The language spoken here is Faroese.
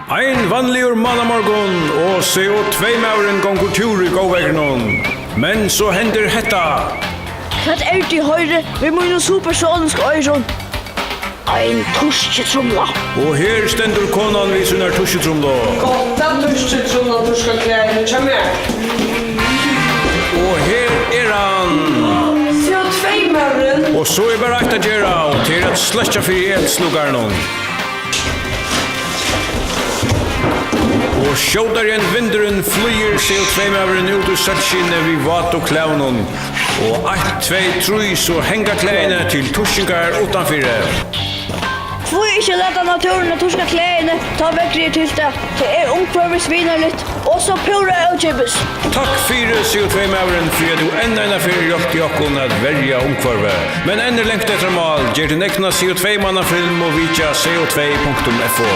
Ein vanligur mannamorgon og CO2-mauren gongur tur i gåvegnon. Men så hender hetta. Hvat det høyre vi må jo supersonisk øyron. Ein tuskjetrumla. Og her stendur konan vi sunnar tuskjetrumla. Gotta tuskjetrumla du skal klare til meg. Og her han. CO2-mauren. Og så bara eit að gera og til at slesja fyrir eldslugarnon. Og sjódar igjen vinduren flyr CO2-mauren ut ur saltskinnet vi vat og klævnon. Og 1, 2, 3 så henga klæene til tuskingar utanfyrir. Får ikke leta naturen og tuska klæene ta vekkri til det. Det omkvarvisvinnerligt og så pura utgibbes. Takk fyrir CO2-mauren for at du enda fyrir hjelpt i okkon at verja omkvarve. Men enda lengt etter mal, gjer din ekna CO2-mannafilm og vitja co2.fo.